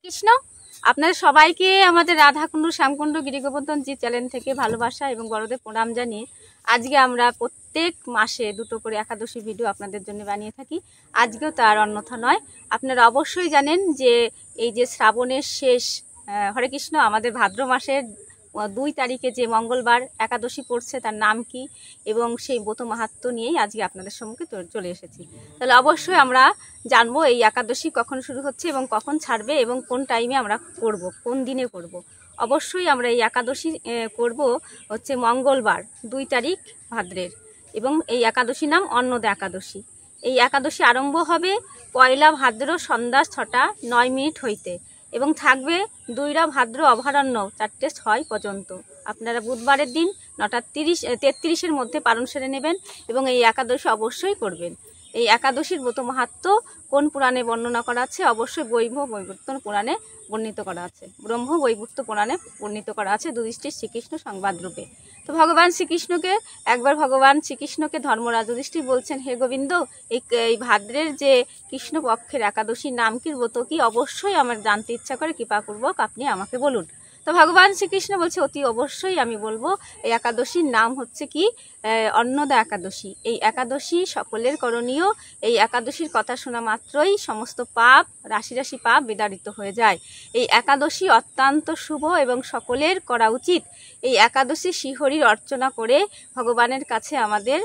কৃষ্ণ আপনাদের সবাইকে আমাদের রাধাকুণ্ড শ্যামকুণ্ড গিরিগোবর্ধন জি চ্যানেল থেকে ভালোবাসা এবং বড়দের প্রণাম জানিয়ে আজকে আমরা প্রত্যেক মাসে দুটো করে একাদশী ভিডিও আপনাদের জন্য বানিয়ে থাকি। আজকেও তার অন্যথা নয়। আপনারা অবশ্যই জানেন যে এই যে শ্রাবণের শেষ হরে কৃষ্ণ আমাদের ভাদ্র মাসের 2 তারিখে যে মঙ্গলবার একাদশী পড়ছে তার নাম কি এবং সেই ব্রত মাহাত্ম্য নিয়েই আজকে আপনাদের সম্মুখে চলে এসেছি। তাহলে অবশ্যই আমরা জানবো এই একাদশী কখন শুরু হচ্ছে এবং কখন ছাড়বে এবং কোন টাইমে আমরা করব, কোন দিনে করব। অবশ্যই আমরা এই একাদশী করব হচ্ছে মঙ্গলবার 2 তারিখ ভাদ্রের এবং এই একাদশী নাম অন্নদা একাদশী। এই একাদশী আরম্ভ হবে 1 ভাদ্র সন্ধ্যা 6টা 9 মিনিট হইতে এবং থাকবে 2 ভাদ্র অভয়ারণ্য 4:06 পর্যন্ত। আপনারা বুধবারের দিন 9:33-এর মধ্যে পালন সেরে নেবেন এবং এই একাদশী অবশ্যই করবেন। এই একাদশীর ব্রত মাহাত্ম্য কোন পুরাণে বর্ণনা করা আছে? অবশ্যই বৈবর্ত পুরাণে বর্ণিত করা আছে। ব্রহ্ম বৈবর্ত পুরাণে বর্ণিত করা আছে যুধিষ্ঠির শ্রীকৃষ্ণ সংবাদ রূপে। তো ভগবান শ্রীকৃষ্ণকে একবার ভগবান শ্রীকৃষ্ণকে ধর্মরাজ যুধিষ্ঠির বলছেন, হে গোবিন্দ, এই ভাদ্রের যে কৃষ্ণপক্ষের একাদশীর নাম কি, ব্রত কি? অবশ্যই আমার জানতে ইচ্ছা করে, কৃপাপূর্বক আপনি আমাকে বলুন। তো ভগবান শ্রীকৃষ্ণ বলছে, অতি অবশ্যই আমি বলবো। এই একাদশীর নাম হচ্ছে কি? অন্নদা একাদশী। এই একাদশী সকলের করণীয়। এই একাদশীর কথা শোনা মাত্রই সমস্ত পাপ, রাশি রাশি পাপ বিদারিত হয়ে যায়। এই একাদশী অত্যন্ত শুভ এবং সকলের করা উচিত। এই একাদশী শ্রীহরির অর্চনা করে ভগবানের কাছে আমাদের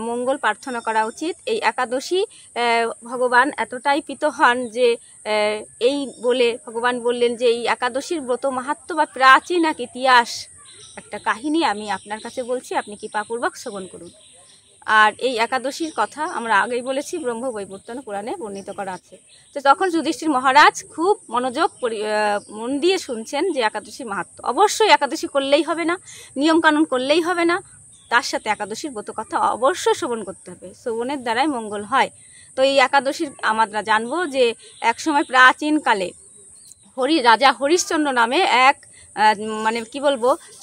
মঙ্গল প্রার্থনা করা উচিত। এই একাদশী ভগবান এতটাই প্রীত হন যে এই বলে ভগবান বললেন যে এই একাদশীর ব্রত মাহাত্ম্য বা প্রাচীন এক ইতিহাস, একটা কাহিনী আমি আপনার কাছে বলছি, আপনি কৃপাপূর্বক শ্রবণ করুন। আর এই একাদশীর কথা আমরা আগেই বলেছি, ব্রহ্ম বৈবর্তন পুরাণে বর্ণিত করা আছে। তো তখন যুধিষ্ঠির মহারাজ খুব মন দিয়ে শুনছেন যে একাদশীর মাহাত্ম্য। অবশ্যই একাদশী করলেই হবে না, নিয়মকানুন করলেই হবে না, তার সাথে একাদশীর ব্রত কথা অবশ্যই শ্রবণ করতে হবে। শ্রবণের দ্বারাই মঙ্গল হয়। তো এই একাদশীর আমরা জানবো যে একসময় প্রাচীনকালে রাজা হরিশ্চন্দ্র নামে এক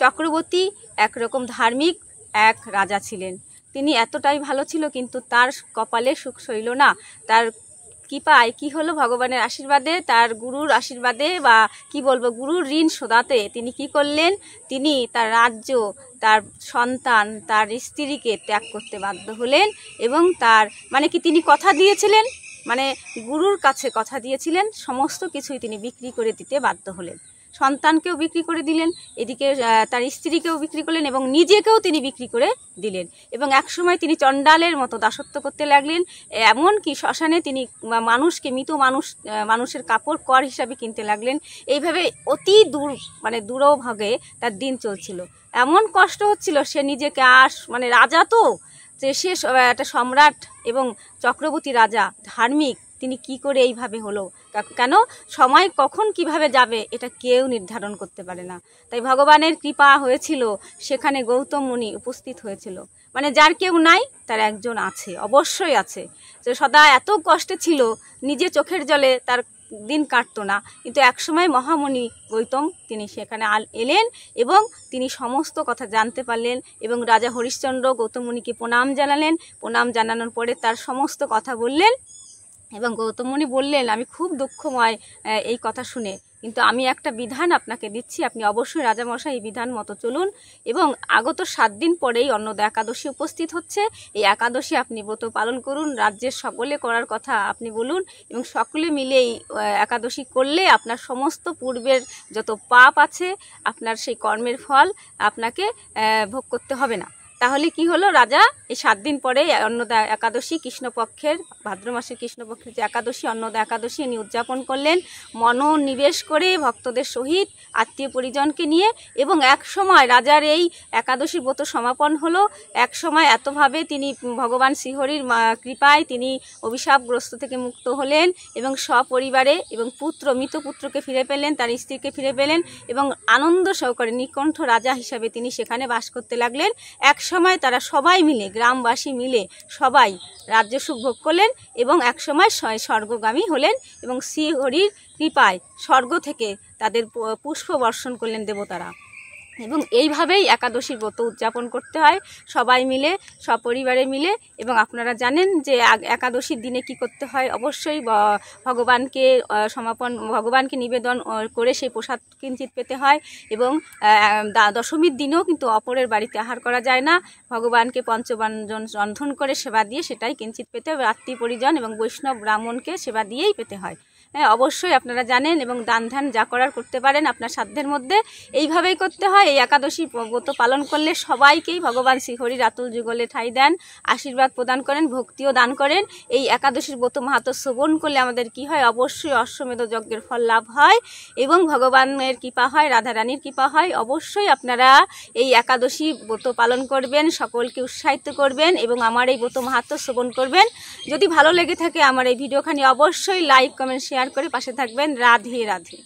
চক্রবর্তী একরকম ধার্মিক এক রাজা ছিলেন। তিনি এতটাই ভালো ছিল, কিন্তু তার কপালে সুখ সইল না। তার কৃপায় কি হলো, ভগবানের আশীর্বাদে, তার গুরুর আশীর্বাদে বা গুরুর ঋণ শোধাতে তিনি কি করলেন, তিনি তার রাজ্য, তার সন্তান, তার স্ত্রীকে ত্যাগ করতে বাধ্য হলেন এবং তার তিনি কথা দিয়েছিলেন, গুরুর কাছে কথা দিয়েছিলেন, সমস্ত কিছুই তিনি বিক্রি করে দিতে বাধ্য হলেন। সন্তানকেও বিক্রি করে দিলেন, এদিকে তার স্ত্রীকেও বিক্রি করলেন এবং নিজেকেও তিনি বিক্রি করে দিলেন। এবং একসময় তিনি চণ্ডালের মতো দাসত্ব করতে লাগলেন। এমনকি শ্মশানে তিনি মৃত মানুষের কাপড় কর হিসাবে কিনতে লাগলেন। এইভাবে অতি দুরভাগে তার দিন চলছিল। এমন কষ্ট হচ্ছিল, সে নিজেকে রাজা তো, যে সে একটা সম্রাট এবং চক্রবর্তী রাজা, ধার্মিক, তিনি কি করে এইভাবে হলো? কেন সময় কখন কিভাবে যাবে এটা কেউ নির্ধারণ করতে পারে না। তাই ভগবানের কৃপা হয়েছিল, সেখানে গৌতম মুনি উপস্থিত হয়েছিল। যার কেউ নাই তার একজন আছে, অবশ্যই আছে। যে সদা এত কষ্টে ছিল, নিজে চোখের জলে তার দিন কাটতো না, কিন্তু একসময় মহামুনি গৌতম তিনি সেখানে এলেন এবং তিনি সমস্ত কথা জানতে পারলেন এবং রাজা হরিশ্চন্দ্র গৌতম মুনিকে প্রণাম জানালেন। প্রণাম জানানোর পরে তার সমস্ত কথা বললেন এবং গৌতম মুনি বললেন, আমি খুব দুঃখময় এই কথা শুনে, কিন্তু আমি একটা বিধান আপনাকে দিচ্ছি, আপনি অবশ্যই রাজামশাই এই বিধান মতো চলুন এবং আগত 7 দিন পরেই অন্নদা একাদশী উপস্থিত হচ্ছে। এই একাদশী আপনি ব্রত পালন করুন, রাজ্যের সকলে করার কথা আপনি বলুন এবং সকলে মিলে এই একাদশী করলে আপনার সমস্ত পূর্বের যত পাপ আছে, আপনার সেই কর্মের ফল আপনাকে ভোগ করতে হবে না। তাহলে কি হলো, রাজা এই 7 দিন পরে অন্নদা একাদশী, কৃষ্ণপক্ষের ভাদ্র মাসের কৃষ্ণপক্ষের যে একাদশী অন্নদা একাদশী উনি উদযাপন করলেন মনোনিবেশ করে, ভক্তদের সহিত, আত্মীয় পরিজনকে নিয়ে। এবং এক সময় রাজার এই একাদশী ব্রত সমাপন হলো। এক সময় এতভাবে তিনি ভগবান শ্রীহরির কৃপায় তিনি অভিশাপগ্রস্ত থেকে মুক্ত হলেন এবং সপরিবারে এবং মৃত পুত্রকে ফিরে পেলেন, তার স্ত্রীকে ফিরে পেলেন এবং আনন্দ সহকারে নিকণ্ঠ রাজা হিসাবে তিনি সেখানে বাস করতে লাগলেন। এক সময় তারা সবাই মিলে, গ্রামবাসী মিলে সবাই রাজ্য সুখ ভোগ করলেন এবং এক সময় স্বর্গগামী হলেন এবং শ্রীহরির কৃপায় স্বর্গ থেকে তাদের পুষ্প বর্ষণ করলেন দেবতারা। এবং এইভাবেই একাদশীর ব্রত উদযাপন করতে হয় সবাই মিলে, সপরিবারে মিলে। এবং আপনারা জানেন যে একাদশীর দিনে কি করতে হয়, অবশ্যই ভগবানকে ভগবানকে নিবেদন করে সেই প্রসাদ কিঞ্চিত পেতে হয়। এবং দশমীর দিনেও কিন্তু অপরের বাড়িতে আহার করা যায় না, ভগবানকে পঞ্চব্যঞ্জন রন্ধন করে সেবা দিয়ে সেটাই কিঞ্চিত পেতে হবে। আত্মীয় পরিজন এবং বৈষ্ণব ব্রাহ্মণকে সেবা দিয়েই পেতে হয়। হ্যাঁ, অবশ্যই আপনারা জানেন। এবং দান ধ্যান যা করার করতে পারেন আপনার সাধ্যের মধ্যে, এইভাবেই করতে হয়। এই একাদশী ব্রত পালন করলে সবাইকেই ভগবান শ্রীহরির আতুল যুগলে ঠাঁই দেন, আশীর্বাদ প্রদান করেন, ভক্তিও দান করেন। এই একাদশীর ব্রত মাহাত্ম্য শ্রবণ করলে আমাদের কি হয়, অবশ্যই অশ্বমেধ যজ্ঞের ফল লাভ হয় এবং ভগবানের কৃপা হয়, রাধারানীর কৃপা হয়। অবশ্যই আপনারা এই একাদশী ব্রত পালন করবেন, সকলকে উৎসাহিত করবেন এবং আমার এই ব্রত মাহাত্ম্য শ্রবণ করবেন। যদি ভালো লেগে থাকে আমার এই ভিডিওখানি অবশ্যই লাইক, কমেন্ট, শেয়ার করে পাশে থাকবেন। রাধে রাধে।